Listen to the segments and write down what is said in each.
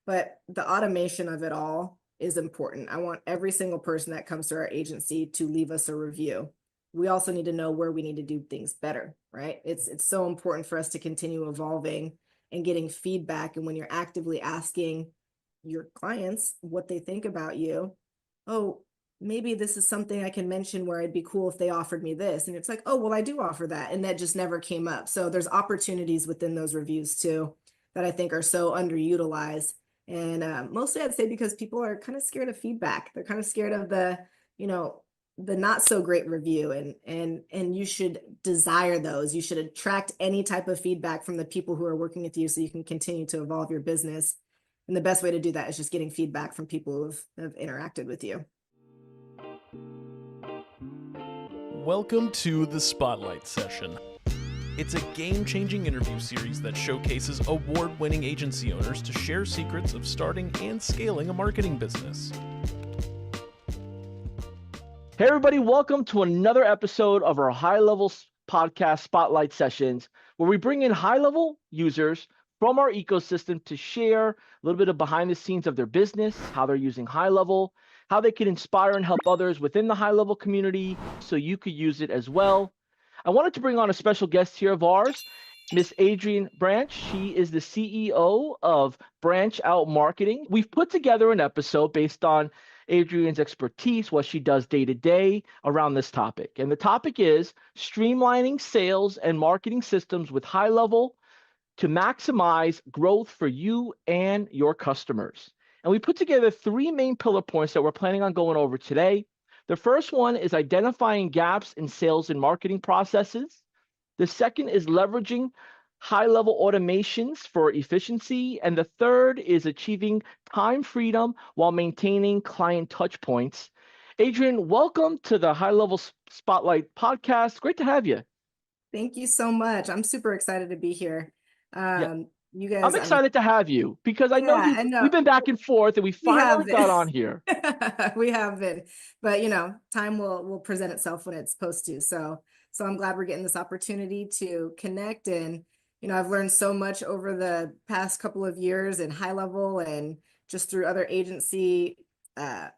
but the automation of it all is important. I want every single person that comes to our agency to leave us a review. We also need to know where we need to do things better, right? It's so important for us to continue evolving and getting feedback. And when you're actively asking your clients what they think about you, oh, maybe this is something I can mention where it'd be cool if they offered me this. And it's like, oh, well, I do offer that. And that just never came up. So there's opportunities within those reviews too that I think are so underutilized. And mostly I'd say because people are kind of scared of feedback. They're kind of scared of the not so great review, and you should desire those. You should attract any type of feedback from the people who are working with you so you can continue to evolve your business. And the best way to do that is just getting feedback from people who've interacted with you. Welcome to the Spotlight Session. It's a game-changing interview series that showcases award-winning agency owners to share secrets of starting and scaling a marketing business. Hey everybody, welcome to another episode of our HighLevel podcast Spotlight Sessions, where we bring in high-level users from our ecosystem to share a little bit of behind the scenes of their business, how they're using HighLevel, how they can inspire and help others within the HighLevel community so you could use it as well. I wanted to bring on a special guest here of ours, Miss Adrianne Branche. She is the CEO of Branche Out Marketing. We've put together an episode based on Adrianne's expertise, what she does day to day around this topic. And the topic is streamlining sales and marketing systems with HighLevel to maximize growth for you and your customers. And we put together three main pillar points that we're planning on going over today. The first one is identifying gaps in sales and marketing processes. The second is leveraging high-level automations for efficiency. And the third is achieving time freedom while maintaining client touch points. Adrianne, welcome to the HighLevel Spotlight podcast. Great to have you. Thank you so much. I'm super excited to be here. You guys, I'm excited to have you because I know we've been back and forth and we finally got on here. We have been, but time will present itself when it's supposed to. So I'm glad we're getting this opportunity to connect. And I've learned so much over the past couple of years in HighLevel and just through other agency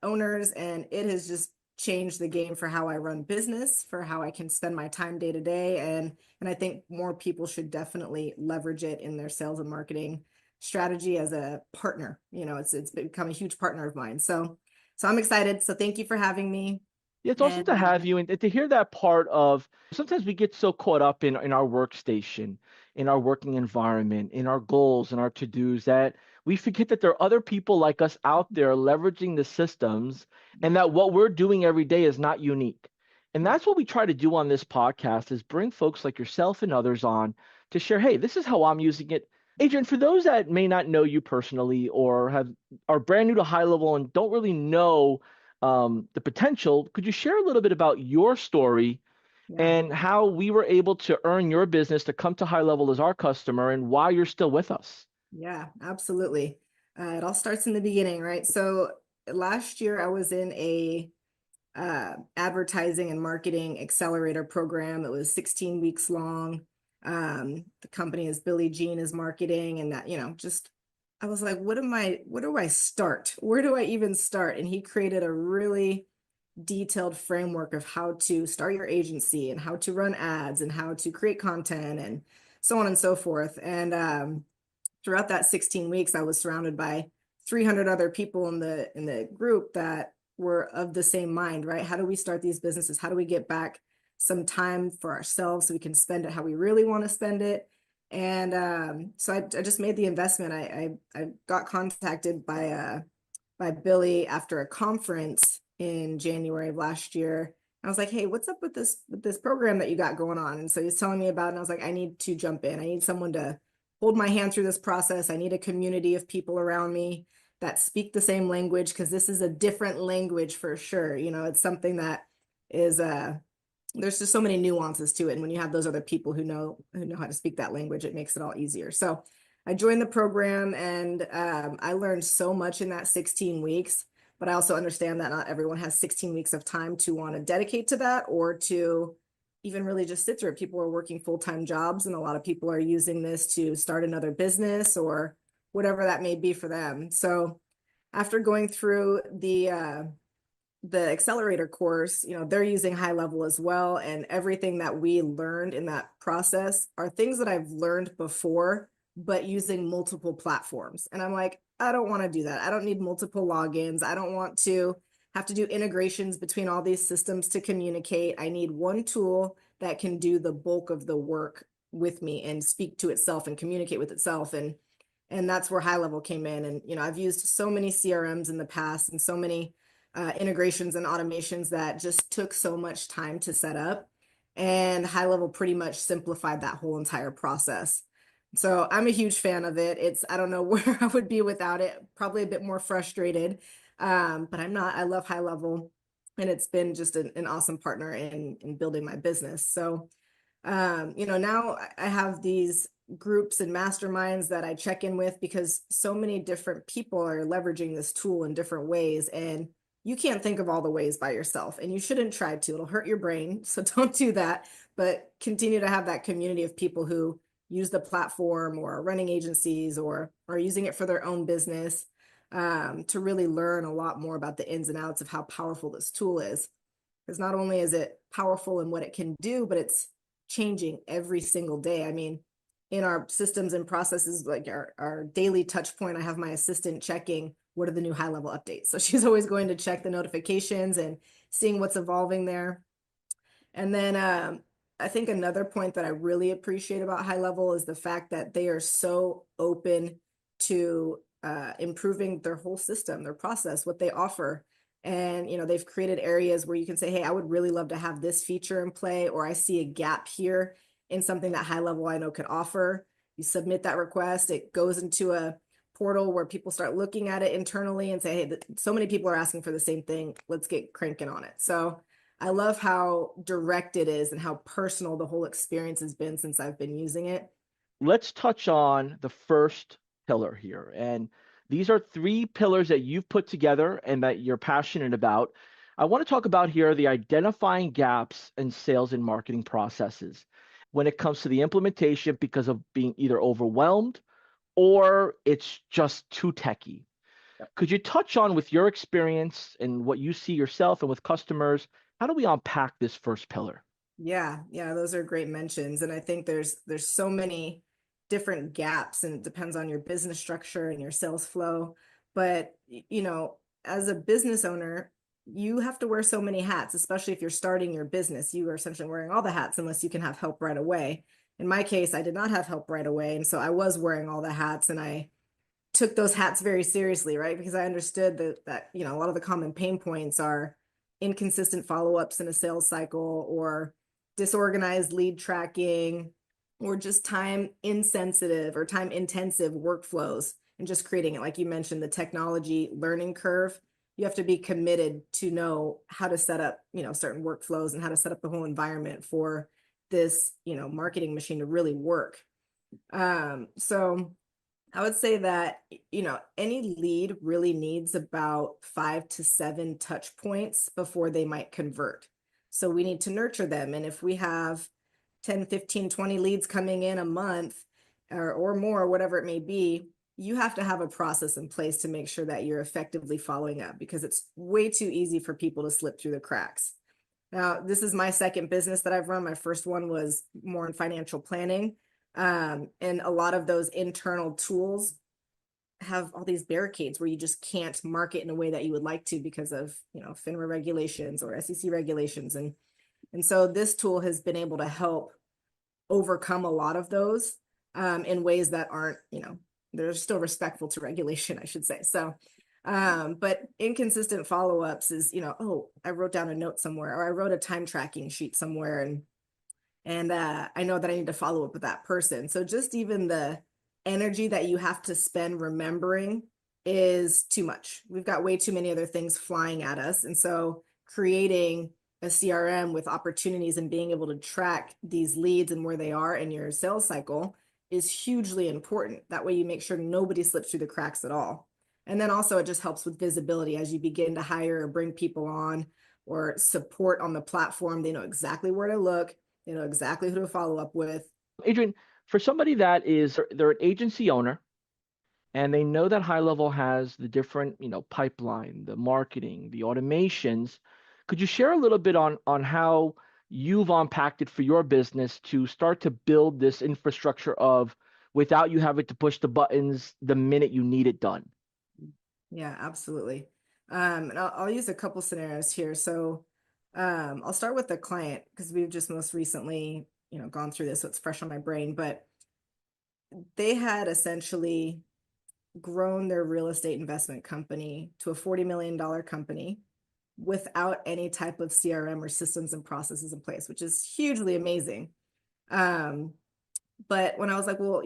owners, and it has just changed the game for how I run business, for how I can spend my time day to day. And I think more people should definitely leverage it in their sales and marketing strategy as a partner. It's become a huge partner of mine. So I'm excited. So thank you for having me. Yeah, it's awesome to have you and to hear that part of, sometimes we get so caught up in our workstation, in our working environment, in our goals and our to-dos that we forget that there are other people like us out there leveraging the systems and that what we're doing every day is not unique. And that's what we try to do on this podcast is bring folks like yourself and others on to share, hey, this is how I'm using it. Adrianne, for those that may not know you personally or are brand new to HighLevel and don't really know the potential, could you share a little bit about your story and how we were able to earn your business to come to HighLevel as our customer and why you're still with us? Yeah, absolutely. It all starts in the beginning, right? So last year I was in a advertising and marketing accelerator program. It was 16 weeks long. The company is Billie Jean is marketing, and that, I was like, where do I start? Where do I even start? And he created a really detailed framework of how to start your agency and how to run ads and how to create content and so on and so forth. And throughout that 16 weeks, I was surrounded by 300 other people in the group that were of the same mind, right? How do we start these businesses? How do we get back some time for ourselves so we can spend it how we really want to spend it? And so I just made the investment. I got contacted by Billy after a conference in January of last year. I was like, hey, what's up with this program that you got going on? And so he's telling me about it, and I was like, I need to jump in. I need someone to hold my hand through this process. I need a community of people around me that speak the same language, because this is a different language for sure. It's something that is there's just so many nuances to it. And when you have those other people who know how to speak that language, it makes it all easier. So I joined the program, and I learned so much in that 16 weeks, but I also understand that not everyone has 16 weeks of time to want to dedicate to that or to even really just sit through it. People are working full-time jobs, and a lot of people are using this to start another business or whatever that may be for them. So after going through the accelerator course, they're using HighLevel as well. And everything that we learned in that process are things that I've learned before, but using multiple platforms. And I'm like, I don't want to do that. I don't need multiple logins. I don't want to have to do integrations between all these systems to communicate. I need one tool that can do the bulk of the work with me and speak to itself and communicate with itself. And that's where HighLevel came in. And, I've used so many CRMs in the past and so many integrations and automations that just took so much time to set up. And HighLevel pretty much simplified that whole entire process. So I'm a huge fan of it. I don't know where I would be without it, probably a bit more frustrated, but I'm not. I love HighLevel, and it's been just an awesome partner in building my business. So, now I have these groups and masterminds that I check in with because so many different people are leveraging this tool in different ways. And you can't think of all the ways by yourself, and you shouldn't try to. It'll hurt your brain. So don't do that, but continue to have that community of people who use the platform or are running agencies or are using it for their own business, to really learn a lot more about the ins and outs of how powerful this tool is. Because not only is it powerful in what it can do, but it's changing every single day. I mean, in our systems and processes, like our daily touch point, I have my assistant checking what are the new HighLevel updates. So she's always going to check the notifications and seeing what's evolving there. And then I think another point that I really appreciate about HighLevel is the fact that they are so open to improving their whole system, their process, what they offer. And, they've created areas where you can say, hey, I would really love to have this feature in play, or I see a gap here in something that HighLevel I know could offer. You submit that request, it goes into a portal where people start looking at it internally and say, hey, so many people are asking for the same thing. Let's get cranking on it. So I love how direct it is and how personal the whole experience has been since I've been using it. Let's touch on the first pillar here. And these are 3 pillars that you've put together and that you're passionate about. I want to talk about here the identifying gaps in sales and marketing processes when it comes to the implementation because of being either overwhelmed or it's just too techy. Yep. Could you touch on, with your experience and what you see yourself and with customers, how do we unpack this first pillar? Yeah, those are great mentions. And I think there's so many different gaps, and it depends on your business structure and your sales flow. But, as a business owner, you have to wear so many hats, especially if you're starting your business. You are essentially wearing all the hats unless you can have help right away. In my case, I did not have help right away. And so I was wearing all the hats, and I took those hats very seriously, right? Because I understood that a lot of the common pain points are inconsistent follow-ups in a sales cycle, or disorganized lead tracking, or just time insensitive or time intensive workflows, and just creating it. Like you mentioned, the technology learning curve. You have to be committed to know how to set up, certain workflows and how to set up the whole environment for this, marketing machine to really work. So I would say that, any lead really needs about 5 to 7 touch points before they might convert. So we need to nurture them. And if we have 10, 15, 20 leads coming in a month or more, whatever it may be, you have to have a process in place to make sure that you're effectively following up, because it's way too easy for people to slip through the cracks. Now, this is my second business that I've run. My first one was more in financial planning. And a lot of those internal tools have all these barricades where you just can't market in a way that you would like to because of, FINRA regulations or SEC regulations. And so this tool has been able to help overcome a lot of those in ways that aren't, they're still respectful to regulation, I should say. So, but inconsistent follow-ups is, oh, I wrote down a note somewhere, or I wrote a time tracking sheet somewhere, and I know that I need to follow up with that person. So just even the energy that you have to spend remembering is too much. We've got way too many other things flying at us. And so creating a CRM with opportunities and being able to track these leads and where they are in your sales cycle is hugely important. That way you make sure nobody slips through the cracks at all. And then also it just helps with visibility as you begin to hire or bring people on or support on the platform. They know exactly where to look. They know exactly who to follow up with. Adrienne, for somebody that they're an agency owner and they know that HighLevel has the different, pipeline, the marketing, the automations. Could you share a little bit on how you've unpacked it for your business to start to build this infrastructure of without you having to push the buttons the minute you need it done? Yeah, absolutely. And I'll use a couple scenarios here. So I'll start with the client because we've just most recently, gone through this, so it's fresh on my brain. But they had essentially grown their real estate investment company to a $40 million company without any type of CRM or systems and processes in place, which is hugely amazing. But when I was like, well,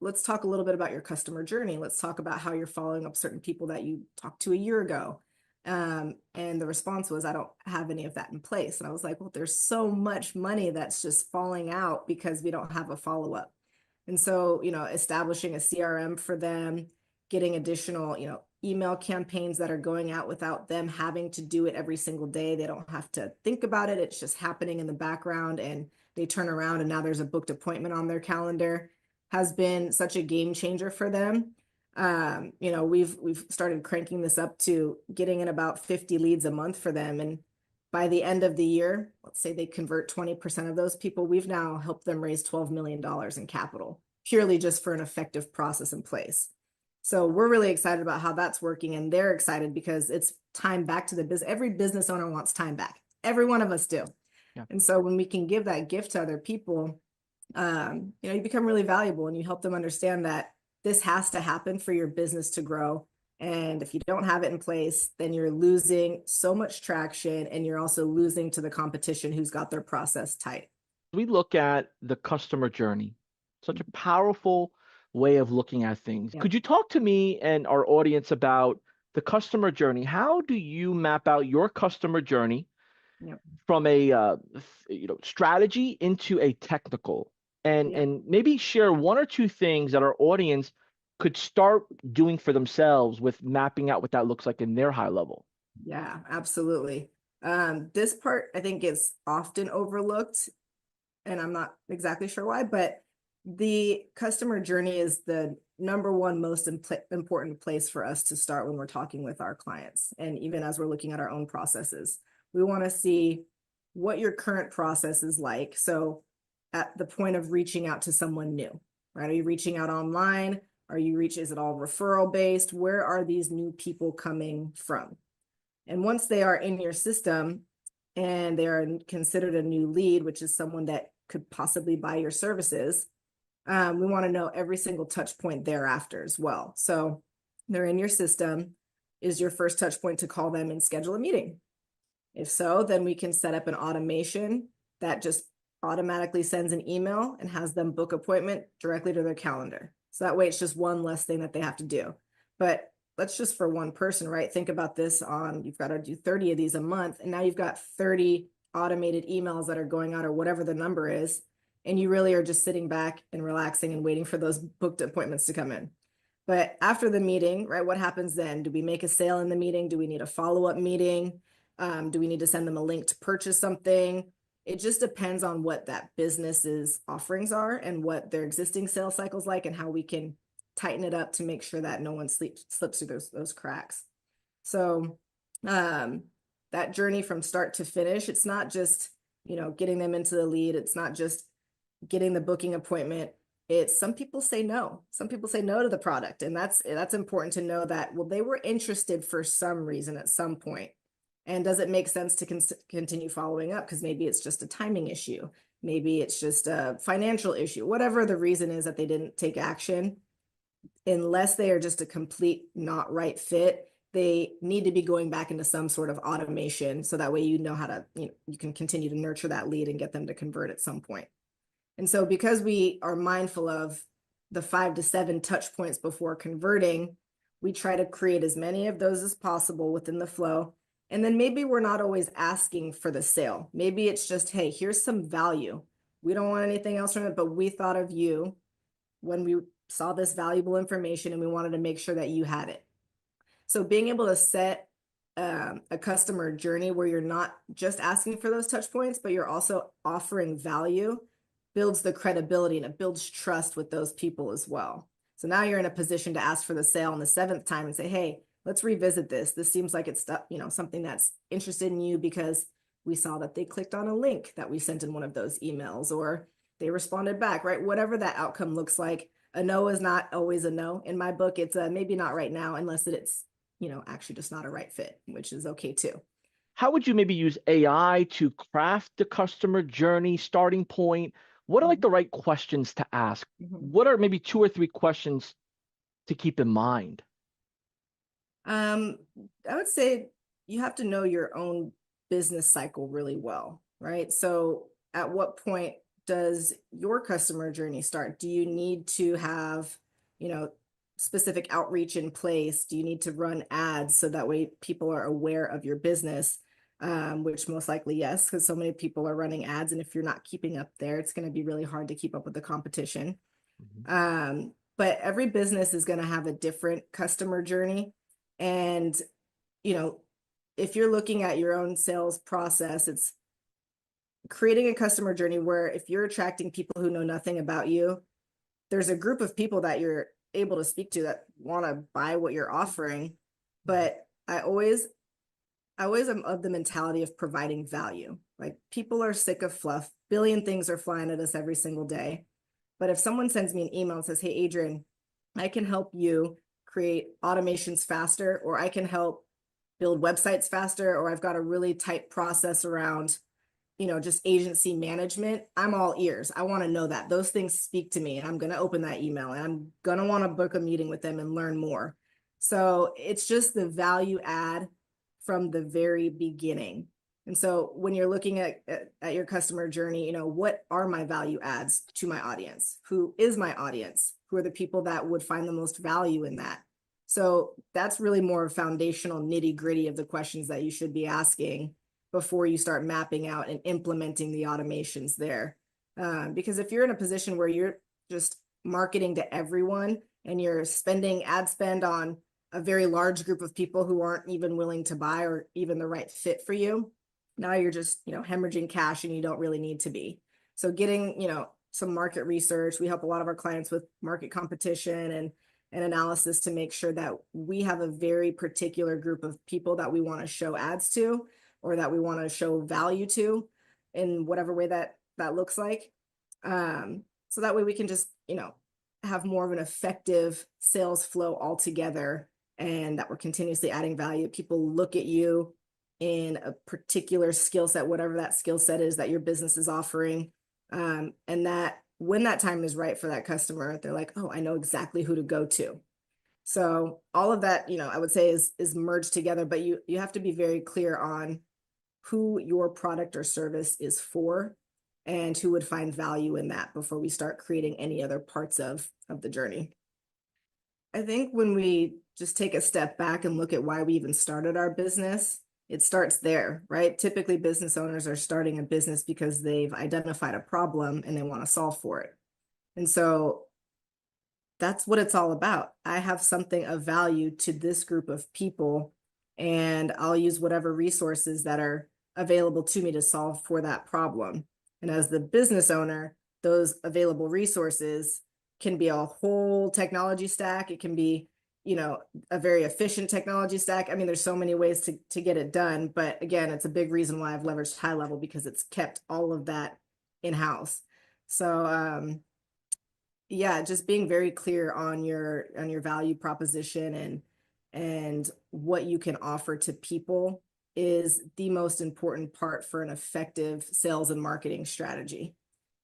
let's talk a little bit about your customer journey. Let's talk about how you're following up certain people that you talked to a year ago. And the response was, I don't have any of that in place. And I was like, well, there's so much money that's just falling out because we don't have a follow-up. And so, establishing a CRM for them, getting additional, email campaigns that are going out without them having to do it every single day. They don't have to think about it. It's just happening in the background, and they turn around and now there's a booked appointment on their calendar, has been such a game changer for them. We've started cranking this up to getting in about 50 leads a month for them. And by the end of the year, let's say they convert 20% of those people, we've now helped them raise $12 million in capital, purely just for an effective process in place. So we're really excited about how that's working, and they're excited because it's time back to the business. Every business owner wants time back. Every one of us do. Yeah. And so when we can give that gift to other people, you become really valuable, and you help them understand that this has to happen for your business to grow. And if you don't have it in place, then you're losing so much traction, and you're also losing to the competition who's got their process tight. We look at the customer journey, such a powerful way of looking at things. Yeah. Could you talk to me and our audience about the customer journey? How do you map out your customer journey from a strategy into a technical, and maybe share one or two things that our audience could start doing for themselves with mapping out what that looks like in their HighLevel? Yeah, absolutely. This part I think is often overlooked, and I'm not exactly sure why, but the customer journey is the number one most important place for us to start when we're talking with our clients. And even as we're looking at our own processes, we want to see what your current process is like. So at the point of reaching out to someone new, right? Are you reaching out online? Is it all referral based? Where are these new people coming from? And once they are in your system and they are considered a new lead, which is someone that could possibly buy your services, we want to know every single touch point thereafter as well. So they're in your system. Is your first touch point to call them and schedule a meeting? If so, then we can set up an automation that just automatically sends an email and has them book appointment directly to their calendar. So that way it's just one less thing that they have to do. But that's just for one person, right? Think about this you've got to do 30 of these a month, and now you've got 30 automated emails that are going out, or whatever the number is. And you really are just sitting back and relaxing and waiting for those booked appointments to come in. But after the meeting, right, what happens then? Do we make a sale in the meeting? Do we need a follow-up meeting? Do we need to send them a link to purchase something? It just depends on what that business's offerings are and what their existing sales cycle's like, and how we can tighten it up to make sure that no one slips through those cracks. So that journey from start to finish, it's not just, getting them into the lead. It's not just getting the booking appointment. It's some people say no. Some people say no to the product. And that's important to know that, well, they were interested for some reason at some point. And does it make sense to continue following up? Because maybe it's just a timing issue. Maybe it's just a financial issue. Whatever the reason is that they didn't take action, unless they are just a complete not right fit, they need to be going back into some sort of automation. So that way, how to, you can continue to nurture that lead and get them to convert at some point. And so because we are mindful of the 5 to 7 touch points before converting, we try to create as many of those as possible within the flow. And then maybe we're not always asking for the sale. Maybe it's just, hey, here's some value. We don't want anything else from it, but we thought of you when we saw this valuable information, and we wanted to make sure that you had it. So being able to set a customer journey where you're not just asking for those touch points, but you're also offering value, builds the credibility, and it builds trust with those people as well. So now you're in a position to ask for the sale on the 7th time and say, hey, let's revisit this. This seems like it's, something that's interested in you because we saw that they clicked on a link that we sent in one of those emails, or they responded back, right? Whatever that outcome looks like, a no is not always a no. In my book, it's a maybe not right now, unless it's, actually just not a right fit, which is okay too. How would you maybe use AI to craft the customer journey starting point? What are like the right questions to ask? What are maybe 2 or 3 questions to keep in mind? I would say you have to know your own business cycle really well, right? So at what point does your customer journey start? Do you need to have, specific outreach in place? Do you need to run ads so that way people are aware of your business? Which most likely yes, because so many people are running ads, and if you're not keeping up there, it's going to be really hard to keep up with the competition. But every business is going to have a different customer journey. And, if you're looking at your own sales process, it's creating a customer journey where if you're attracting people who know nothing about you, there's a group of people that you're able to speak to that want to buy what you're offering. But I always am of the mentality of providing value. Like, people are sick of fluff. Billion things are flying at us every single day. But if someone sends me an email and says, hey, Adrienne, I can help you create automations faster, or I can help build websites faster, or I've got a really tight process around, just agency management, I'm all ears. I want to know that. Those things speak to me, and I'm going to open that email, and I'm going to want to book a meeting with them and learn more. So it's just the value add from the very beginning. And so when you're looking at your customer journey, what are my value adds to my audience? Who is my audience? Who are the people that would find the most value in that? So that's really more foundational nitty gritty of the questions that you should be asking before you start mapping out and implementing the automations there. Because if you're in a position where you're just marketing to everyone and you're spending ad spend on a very large group of people who aren't even willing to buy or even the right fit for you, now you're just, hemorrhaging cash, and you don't really need to be. So getting, some market research, we help a lot of our clients with market competition and analysis to make sure that we have a very particular group of people that we want to show ads to, or that we want to show value to in whatever way that looks like. So that way we can just, have more of an effective sales flow altogether, and that we're continuously adding value. People look at you in a particular skill set, whatever that skill set is that your business is offering. And that when that time is right for that customer, they're like, oh, I know exactly who to go to. So all of that, I would say is merged together, but you have to be very clear on who your product or service is for and who would find value in that before we start creating any other parts of the journey. I think when we just take a step back and look at why we even started our business, it starts there, right? Typically, business owners are starting a business because they've identified a problem and they want to solve for it. And so that's what it's all about. I have something of value to this group of people, and I'll use whatever resources that are available to me to solve for that problem. And as the business owner, those available resources can be a whole technology stack. It can be, a very efficient technology stack. I mean, there's so many ways to get it done. But again, it's a big reason why I've leveraged HighLevel, because it's kept all of that in-house. So yeah, just being very clear on your value proposition and what you can offer to people is the most important part for an effective sales and marketing strategy.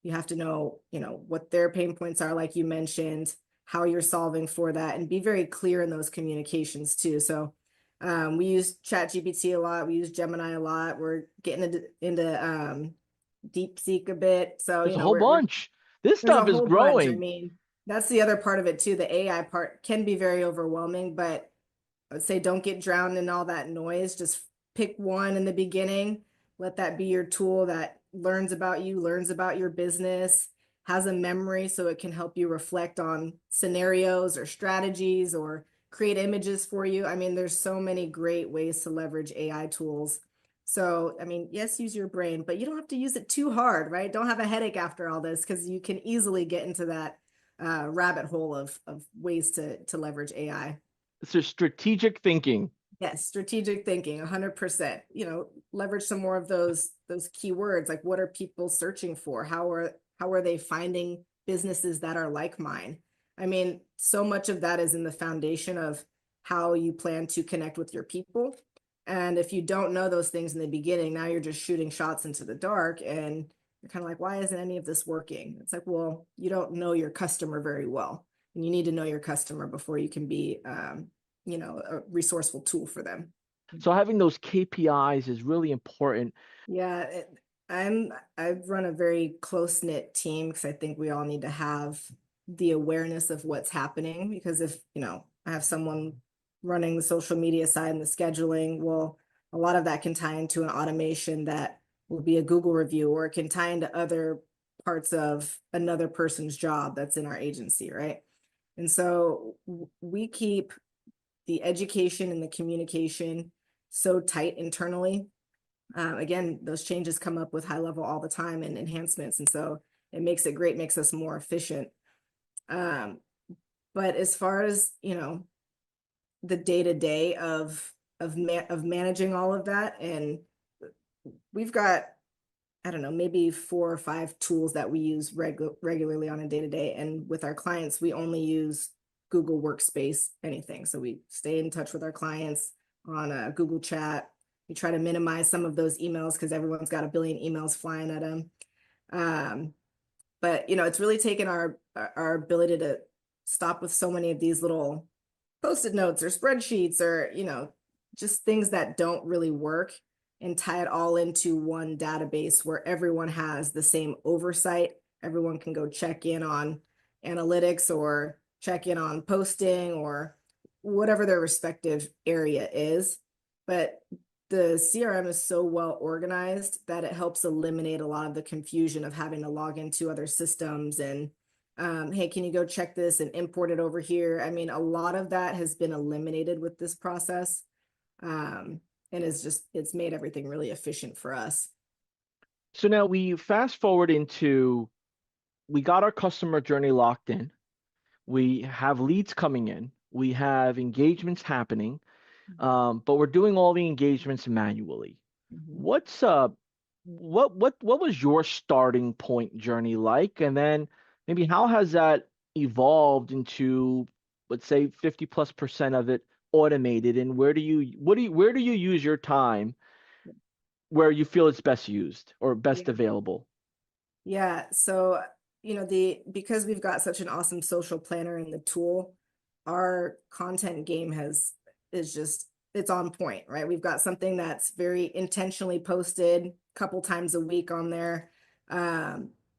You have to know, what their pain points are, like you mentioned, how you're solving for that, and be very clear in those communications too. So we use ChatGPT a lot. We use Gemini a lot. We're getting into DeepSeek a bit. So, There's a whole bunch. This there's a stuff is whole bunch. I growing. mean, that's the other part of it too. The AI part can be very overwhelming, but I would say don't get drowned in all that noise. Just pick one in the beginning. Let that be your tool that learns about you, learns about your business, has a memory so it can help you reflect on scenarios or strategies or create images for you. I mean, there's so many great ways to leverage AI tools. So, I mean, yes, use your brain, but you don't have to use it too hard, right? Don't have a headache after all this, because you can easily get into that rabbit hole of ways to leverage AI. So strategic thinking. Yes, strategic thinking, 100%. Leverage some more of those keywords. Like, what are people searching for? How are they finding businesses that are like mine? I mean, so much of that is in the foundation of how you plan to connect with your people. And if you don't know those things in the beginning, now you're just shooting shots into the dark, and you're kind of like, why isn't any of this working? It's like, well, you don't know your customer very well, and you need to know your customer before you can be a resourceful tool for them. So having those KPIs is really important. Yeah, I've run a very close-knit team because I think we all need to have the awareness of what's happening, because if, I have someone running the social media side and the scheduling, well, a lot of that can tie into an automation that will be a Google review, or it can tie into other parts of another person's job that's in our agency, right? And so we keep the education and the communication so tight internally. Again, those changes come up with HighLevel all the time and enhancements. And so it makes it great, makes us more efficient. But as far as, the day-to-day of managing all of that, and we've got, I don't know, maybe 4 or 5 tools that we use regularly on a day-to-day. And with our clients, we only use Google Workspace, anything. So we stay in touch with our clients on a Google Chat. We try to minimize some of those emails because everyone's got a billion emails flying at them. But it's really taken our ability to stop with so many of these little Post-it notes or spreadsheets, or just things that don't really work, and tie it all into one database where everyone has the same oversight. Everyone can go check in on analytics or check in on posting or whatever their respective area is. But the CRM is so well organized that it helps eliminate a lot of the confusion of having to log into other systems and hey, can you go check this and import it over here? I mean, a lot of that has been eliminated with this process. And it's made everything really efficient for us. So now we fast forward into, we got our customer journey locked in. We have leads coming in. We have engagements happening, but we're doing all the engagements manually. What was your starting point journey like? And then maybe how has that evolved into, let's say, 50+% of it automated? And where do you use your time where you feel it's best used or best available? Yeah. So, because we've got such an awesome social planner in the tool, our content game it's on point, right? We've got something that's very intentionally posted a couple times a week on there.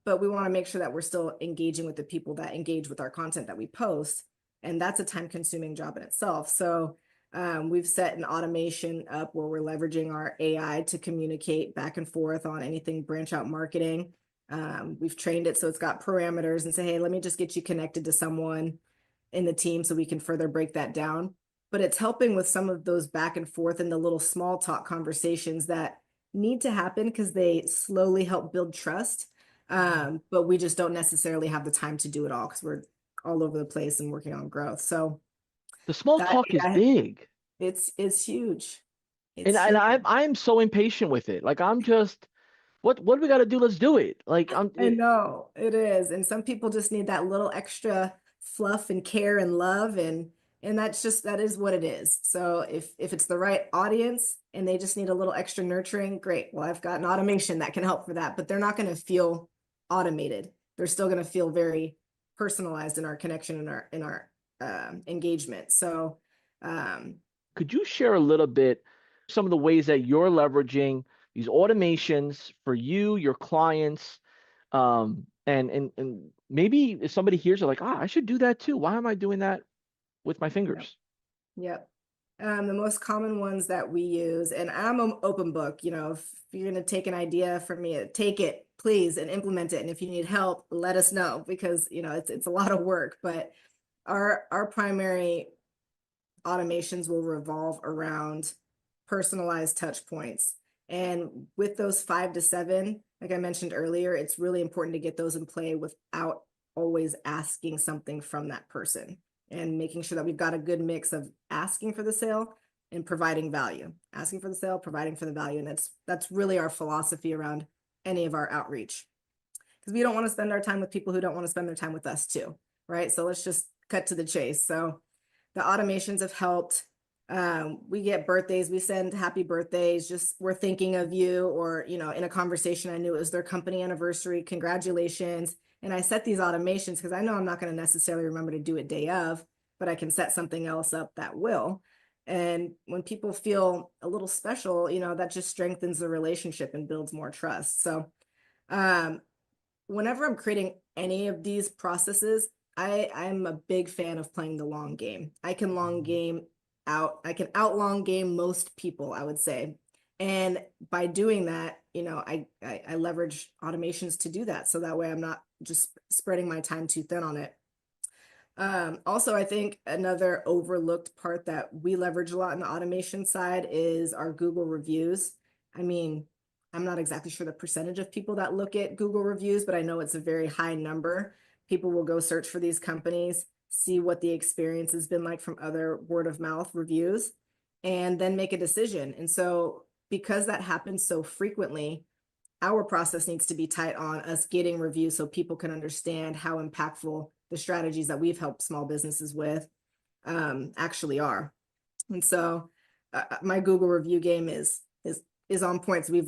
But we want to make sure that we're still engaging with the people that engage with our content that we post. And that's a time-consuming job in itself. So we've set an automation up where we're leveraging our AI to communicate back and forth on anything Branche Out Marketing. We've trained it so it's got parameters and say, hey, let me just get you connected to someone in the team so we can further break that down. But it's helping with some of those back and forth and the little small talk conversations that need to happen because they slowly help build trust. But we just don't necessarily have the time to do it all because we're all over the place and working on growth. So the small talk is big. It's huge. And I'm so impatient with it. Like, I'm just, what do we got to do? Let's do it. Like, I know it is. And some people just need that little extra fluff and care and love. And that is what it is. So if it's the right audience and they just need a little extra nurturing, great. Well, I've got an automation that can help for that, but they're not going to feel automated. They're still going to feel very personalized in our connection and our engagement. So, could you share a little bit some of the ways that you're leveraging these automations for you, your clients, and maybe if somebody hears it like, I should do that too. Why am I doing that with my fingers? Yep. The most common ones that we use, and I'm an open book, if you're going to take an idea from me, take it, please, and implement it. And if you need help, let us know, because, it's a lot of work, but our primary automations will revolve around personalized touch points. And with those 5 to 7, like I mentioned earlier, it's really important to get those in play without always asking something from that person and making sure that we've got a good mix of asking for the sale and providing value, asking for the sale, providing for the value. And that's really our philosophy around any of our outreach, because we don't want to spend our time with people who don't want to spend their time with us too, right? So let's just cut to the chase. So the automations have helped. We get birthdays, we send happy birthdays, just we're thinking of you, or, you know, in a conversation, I knew it was their company anniversary, congratulations. And I set these automations because I know I'm not going to necessarily remember to do it day of, but I can set something else up that will. And when people feel a little special, you know, that just strengthens the relationship and builds more trust. So whenever I'm creating any of these processes, I'm a big fan of playing the long game. I can long game out. I can out long game most people, I would say. And by doing that, you know, I leverage automations to do that. So that way I'm not just spreading my time too thin on it. Also, I think another overlooked part that we leverage a lot in the automation side is our Google reviews. I mean, I'm not exactly sure the percentage of people that look at Google reviews, but I know it's a very high number. People will go search for these companies, see what the experience has been like from other word of mouth reviews, and then make a decision. And so because that happens so frequently, our process needs to be tight on us getting reviews so people can understand how impactful the strategies that we've helped small businesses with actually are. And so my Google review game is on point. So we've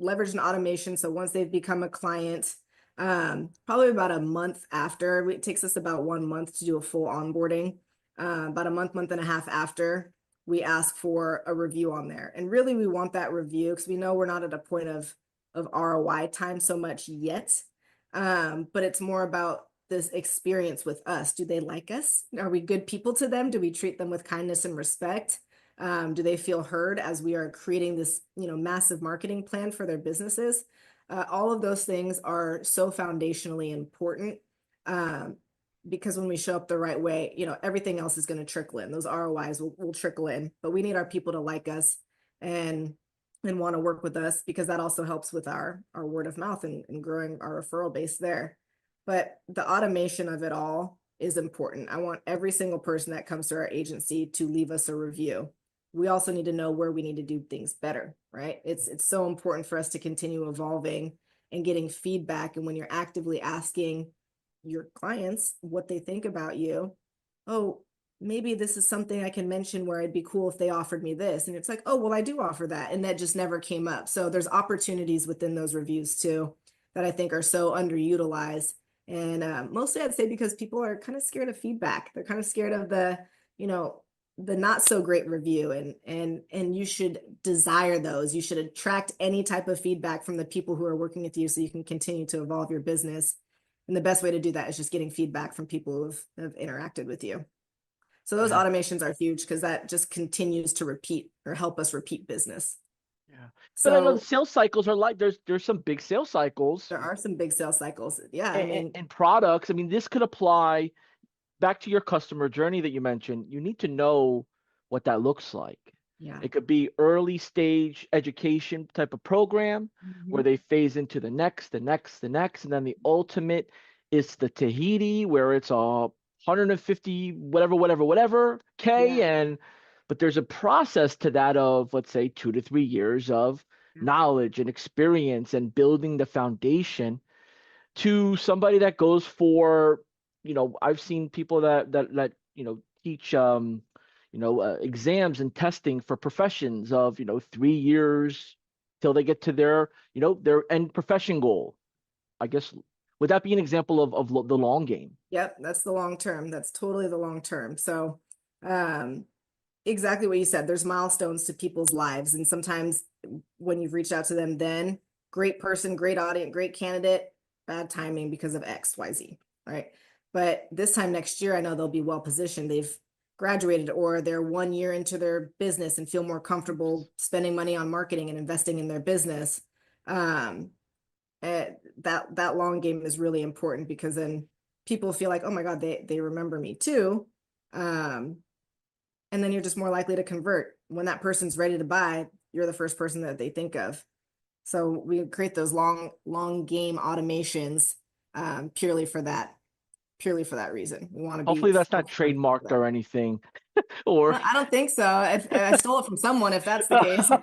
leveraged an automation. So once they've become a client, probably about a month after, it takes us about 1 month to do a full onboarding. About a month and a half after, we ask for a review on there. And really we want that review because we know we're not at a point of ROI time so much yet. But it's more about this experience with us. Do they like us? Are we good people to them? Do we treat them with kindness and respect? Do they feel heard as we are creating this, you know, massive marketing plan for their businesses? All of those things are so foundationally important because when we show up the right way, you know, everything else is going to trickle in. Those ROIs will trickle in, but we need our people to like us and want to work with us, because that also helps with our word of mouth and growing our referral base there. But the automation of it all is important. I want every single person that comes to our agency to leave us a review. We also need to know where we need to do things better, right? It's so important for us to continue evolving and getting feedback. And when you're actively asking your clients what they think about you, oh, maybe this is something I can mention where it'd be cool if they offered me this. And it's like, oh, well, I do offer that. And that just never came up. So there's opportunities within those reviews too that I think are so underutilized. And mostly I'd say because people are kind of scared of feedback. They're kind of scared of the, you know, the not so great review, and you should desire those. You should attract any type of feedback from the people who are working with you so you can continue to evolve your business. And the best way to do that is just getting feedback from people who have interacted with you. So those automations are huge because that just continues to repeat or help us repeat business. Yeah. So But I know the sales cycles are like, there's some big sales cycles. there are some big sales cycles. Yeah. And products. I mean, this could apply back to your customer journey that you mentioned. You need to know what that looks like. Yeah. It could be early stage education type of program where they phase into the next, and then the ultimate is the Tahiti where it's all 150 whatever K. Yeah. But there's a process to that of, let's say, 2 to 3 years of knowledge and experience and building the foundation to somebody that goes for, you know, I've seen people that you know, teach exams and testing for professions of, you know, 3 years till they get to their, you know, their end profession goal. I guess, would that be an example of the long game? Yep, that's the long term. That's totally the long term. So exactly what you said. There's milestones to people's lives. And sometimes when you've reached out to them, then great person, great audience, great candidate, bad timing because of X, Y, Z, right? But this time next year, I know they'll be well positioned. They've graduated or they're 1 year into their business and feel more comfortable spending money on marketing and investing in their business. That long game is really important because then people feel like, oh my God, they remember me too. And then you're just more likely to convert. When that person's ready to buy, you're the first person that they think of. So we create those long game automations purely for that reason. We want to be Hopefully that's not forefront for trademarked that. or anything. Or I don't think so. If I stole it from someone, if that's the case. So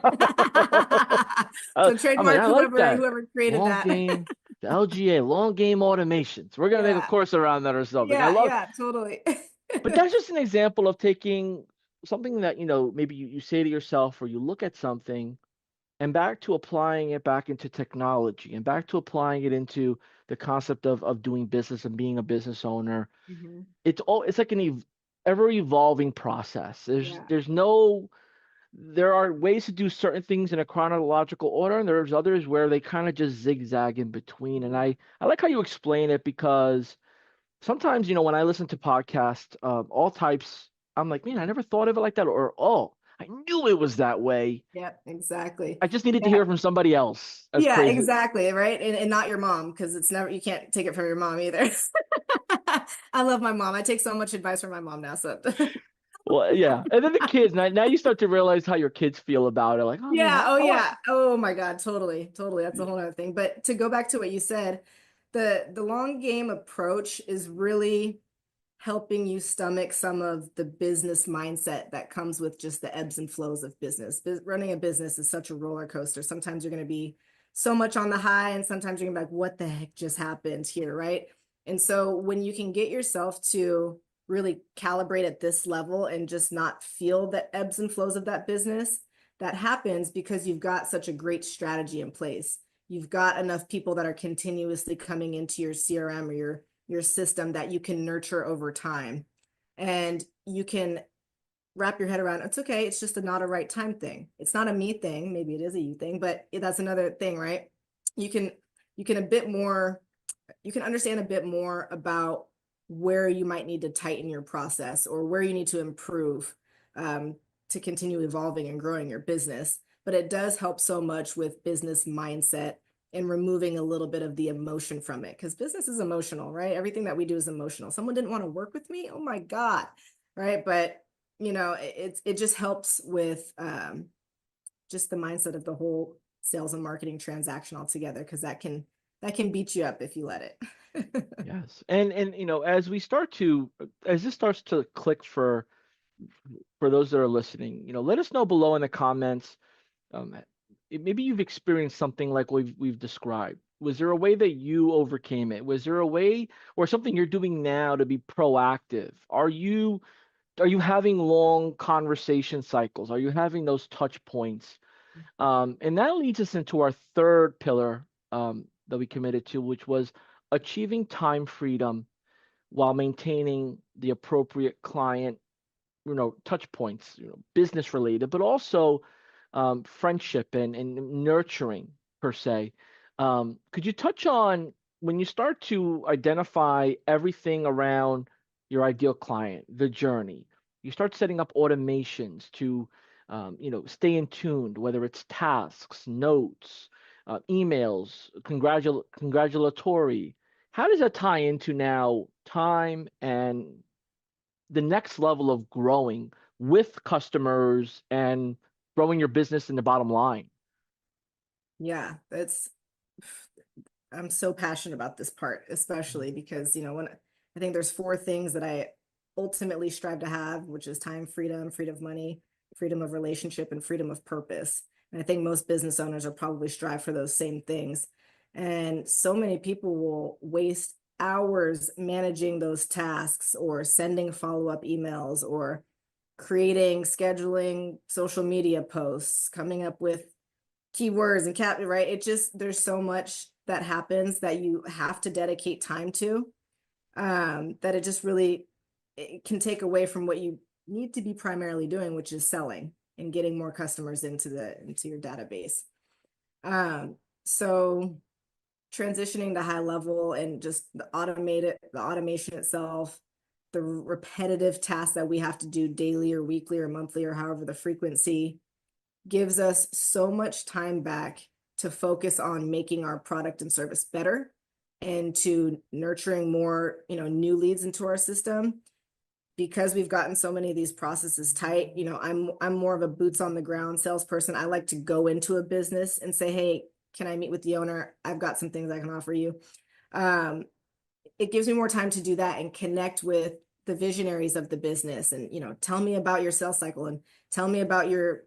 I'm like, trademark I like that. whoever created Long that. game, the LGA, long game automations. We're gonna make a Yeah. course around that or something. I Yeah, love, yeah, totally. but that's just an example of taking something that, maybe you say to yourself, or you look at something and back to applying it back into technology and back to applying it into the concept of doing business and being a business owner. Mhm. It's like an ever evolving process. Yeah. There are ways to do certain things in a chronological order, and there's others where they kind of just zigzag in between. And Mhm. I like how you explain it, because sometimes, when I listen to podcasts, all types, I'm like, man, I never thought of it like that, or oh, I knew it was that way. Yep, exactly. I just needed to Yeah. hear it from somebody else. As Yeah, crazy. exactly, right? And not your mom, because it's never, you can't take it from your mom either. I love my mom. I take so much advice from my mom now. So Well, yeah. And then the kids, now you start to realize how your kids feel about it. Like, oh man, yeah, oh I want. yeah. Oh my God, totally, totally. That's a whole other thing. But to go back to what you said, the long game approach is really helping you stomach some of the business mindset that comes with just the ebbs and flows of business. Running a business is such a roller coaster. Sometimes you're going to be so much on the high, and sometimes you're going to be like, what the heck just happened here, right? And so when you can get yourself to really calibrate at this level and just not feel the ebbs and flows of that business, that happens because you've got such a great strategy in place. You've got enough people that are continuously coming into your CRM or your system that you can nurture over time. And you can wrap your head around, it's okay, it's just not a right time thing. It's not a me thing. Maybe it is a you thing, but that's another thing, right? You can a bit more, you can understand a bit more about where you might need to tighten your process or where you need to improve to continue evolving and growing your business. But it does help so much with business mindset and removing a little bit of the emotion from it, because business is emotional, right? Everything that we do is emotional. Someone didn't want to work with me, oh my God, right? But it just helps with just the mindset of the whole sales and marketing transaction altogether, because that can beat you up if you let it. Yes. And as this starts to click for those that are listening, let us know below in the comments. Um, Maybe you've experienced something like we've described. Was there a way that you overcame it? Was there a way or something you're doing now to be proactive? Are you having long conversation cycles? Are you having those touch points? And that leads us into our third pillar that we committed to, which was achieving time freedom while maintaining the appropriate client, touch points, business related, but also friendship and nurturing per se. Could you touch on when you start to identify everything around your ideal client, the journey, you start setting up automations to, stay in tuned, whether it's tasks, notes, emails, congratulatory. How does that tie into now time and the next level of growing with customers and growing your business in the bottom line? Yeah, I'm so passionate about this part, especially because, when I think there's four things that I ultimately strive to have, which is time freedom, freedom of money, freedom of relationship, and freedom of purpose. And I think most business owners are probably strive for those same things. And so many people will waste hours managing those tasks or sending follow-up emails or creating, scheduling social media posts, coming up with keywords and right? There's so much that happens that you have to dedicate time to, that it just really, it can take away from what you need to be primarily doing, which is selling and getting more customers into your database. So transitioning to HighLevel and just the automation itself, the repetitive tasks that we have to do daily or weekly or monthly or however the frequency, gives us so much time back to focus on making our product and service better and to nurturing more, new leads into our system. Because we've gotten so many of these processes tight, I'm more of a boots on the ground salesperson. I like to go into a business and say, hey, can I meet with the owner? I've got some things I can offer you. it gives me more time to do that and connect with the visionaries of the business and, tell me about your sales cycle and tell me about your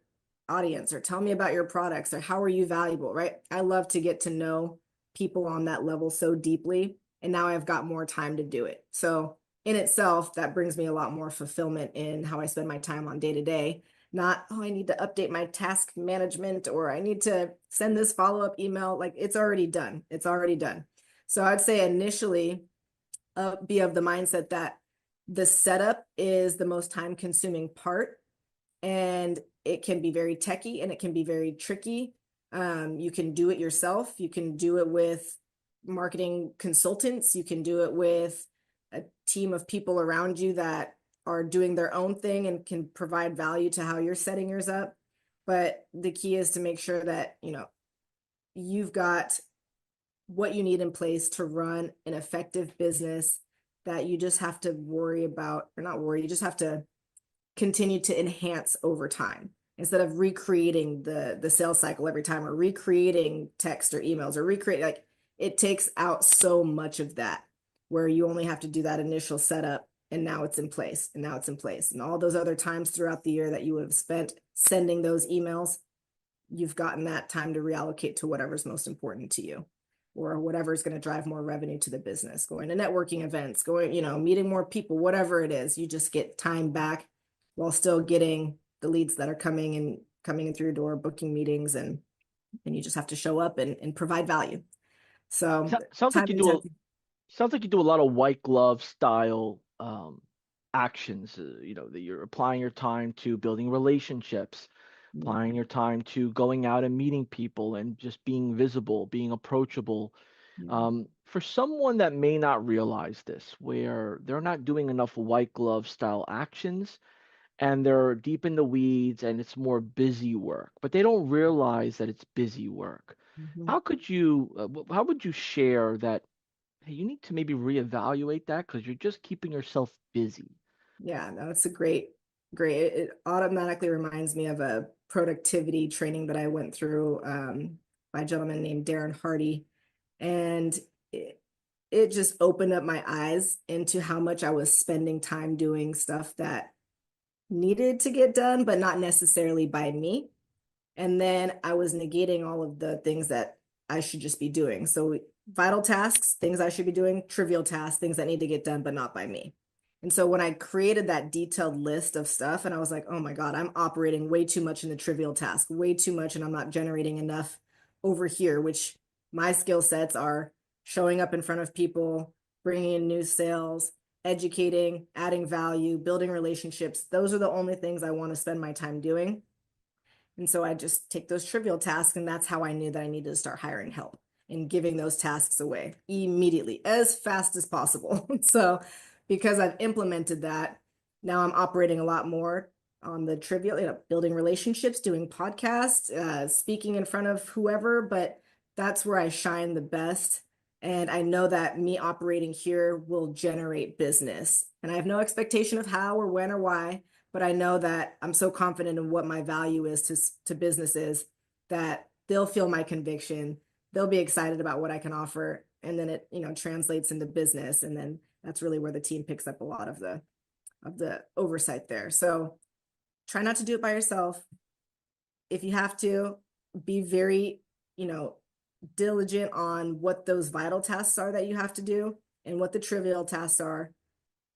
audience or tell me about your products or how are you valuable, right? I love to get to know people on that level so deeply. And now I've got more time to do it. So in itself, that brings me a lot more fulfillment in how I spend my time on day to day. Not, oh, I need to update my task management or I need to send this follow-up email. Like it's already done. It's already done. So I'd say initially be of the mindset that the setup is the most time consuming part and it can be very techy and it can be very tricky. You can do it yourself. You can do it with marketing consultants. You can do it with a team of people around you that are doing their own thing and can provide value to how you're setting yours up. But the key is to make sure that, you've got what you need in place to run an effective business that you just have to worry about, or not worry, you just have to continue to enhance over time instead of recreating the sales cycle every time or recreating text or emails or recreate, like it takes out so much of that where you only have to do that initial setup and now it's in place and now it's in place. And all those other times throughout the year that you would have spent sending those emails, you've gotten that time to reallocate to whatever's most important to you or whatever is going to drive more revenue to the business, going to networking events, going, meeting more people, whatever it is, you just get time back while still getting the leads that are coming in through your door, booking meetings, and you just have to show up and provide value. So Sounds like time you do intensive. sounds like you do a lot of white glove style actions, that you're applying your time to building relationships, applying your time to going out and meeting people and just being visible, being approachable. For someone that may not realize this, where they're not doing enough white glove style actions and they're deep in the weeds and it's more busy work, but they don't realize that it's busy work. Mhm. How would you share that, hey, you need to maybe reevaluate that because you're just keeping yourself busy? Yeah, no, it's a great. It automatically reminds me of a productivity training that I went through by a gentleman named Darren Hardy. And it, it just opened up my eyes into how much I was spending time doing stuff that needed to get done, but not necessarily by me. And then I was negating all of the things that I should just be doing. So vital tasks, things I should be doing, trivial tasks, things that need to get done, but not by me. And so when I created that detailed list of stuff, and I was like, oh my God, I'm operating way too much in the trivial task, way too much, and I'm not generating enough over here, which my skill sets are showing up in front of people, bringing in new sales, educating, adding value, building relationships. Those are the only things I want to spend my time doing. And so I just take those trivial tasks, and that's how I knew that I needed to start hiring help and giving those tasks away immediately as fast as possible. So because I've implemented that, now I'm operating a lot more on the trivial, building relationships, doing podcasts, speaking in front of whoever, but that's where I shine the best. And I know that me operating here will generate business. And I have no expectation of how or when or why, but I know that I'm so confident in what my value is to businesses that they'll feel my conviction. They'll be excited about what I can offer. And then it, translates into business. And then that's really where the team picks up a lot of the oversight there. So try not to do it by yourself. If you have to, be very, diligent on what those vital tasks are that you have to do and what the trivial tasks are.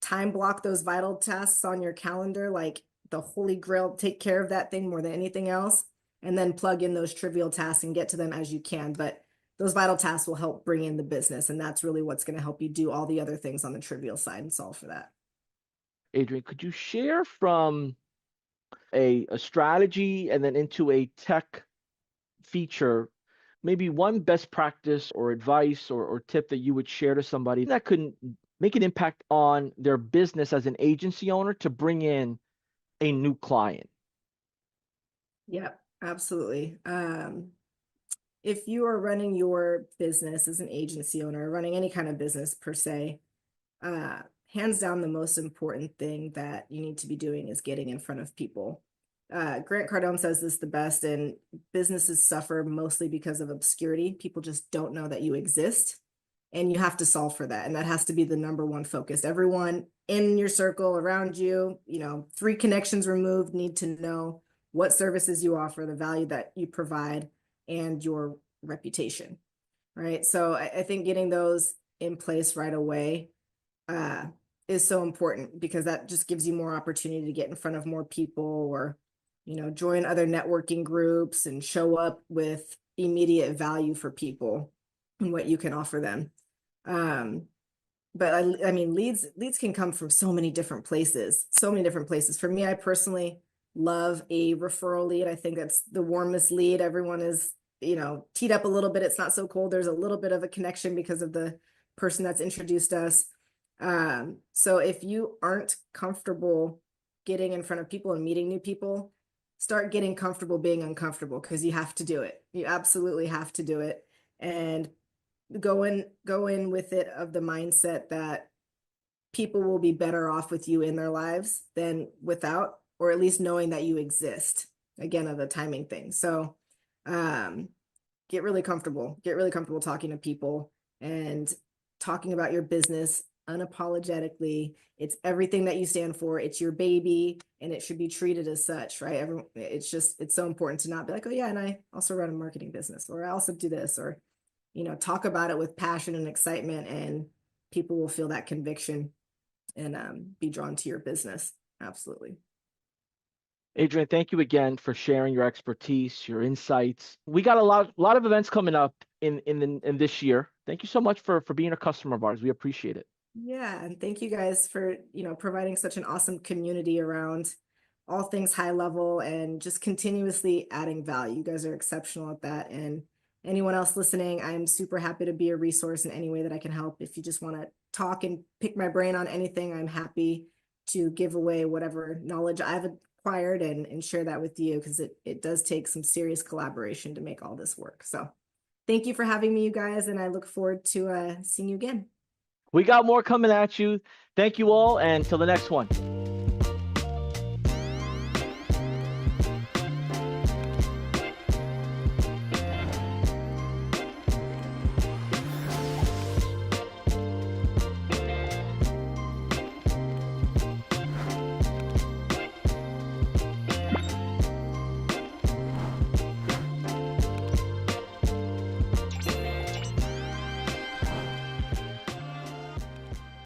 Time block those vital tasks on your calendar, like the holy grail, take care of that thing more than anything else, and then plug in those trivial tasks and get to them as you can. But those vital tasks will help bring in the business, and that's really what's going to help you do all the other things on the trivial side and solve for that. Adrienne, could you share from a strategy and then into a tech feature, maybe one best practice or advice or tip that you would share to somebody that could make an impact on their business as an agency owner to bring in a new client? Yeah, absolutely. If you are running your business as an agency owner, running any kind of business per se, uh, hands down, the most important thing that you need to be doing is getting in front of people. Grant Cardone says this the best, and businesses suffer mostly because of obscurity. People just don't know that you exist. and you have to solve for that. And that has to be the number one focus. Everyone in your circle around you, 3 connections removed, need to know what services you offer, the value that you provide, and your reputation, right? So I think getting those in place right away is so important, because that just gives you more opportunity to get in front of more people, or, join other networking groups and show up with immediate value for people and what you can offer them. But I mean, leads can come from so many different places. For me, I personally love a referral lead. I think that's the warmest lead. Everyone is, teed up a little bit. It's not so cold. There's a little bit of a connection because of the person that's introduced us. So if you aren't comfortable getting in front of people and meeting new people, start getting comfortable being uncomfortable, because you have to do it. You absolutely have to do it. And go in with it of the mindset that people will be better off with you in their lives than without, or at least knowing that you exist. Again, of the timing thing. So get really comfortable talking to people and talking about your business unapologetically. It's everything that you stand for. It's your baby, and it should be treated as such, right? It's so important to not be like, oh yeah, and I also run a marketing business, or I also do this, or, talk about it with passion and excitement, and people will feel that conviction and be drawn to your business. Absolutely. Adrienne, thank you again for sharing your expertise, your insights. We got a lot of events coming up in this year. Thank you so much for being a customer of ours. We appreciate it. Yeah, and thank you guys for, providing such an awesome community around all things high level and just continuously adding value. You guys are exceptional at that. And anyone else listening, I'm super happy to be a resource in any way that I can help. If you just want to talk and pick my brain on anything, I'm happy to give away whatever knowledge I've acquired and share that with you, because it does take some serious collaboration to make all this work. So thank you for having me, you guys, and I look forward to seeing you again. We got more coming at you. Thank you all, and till the next one.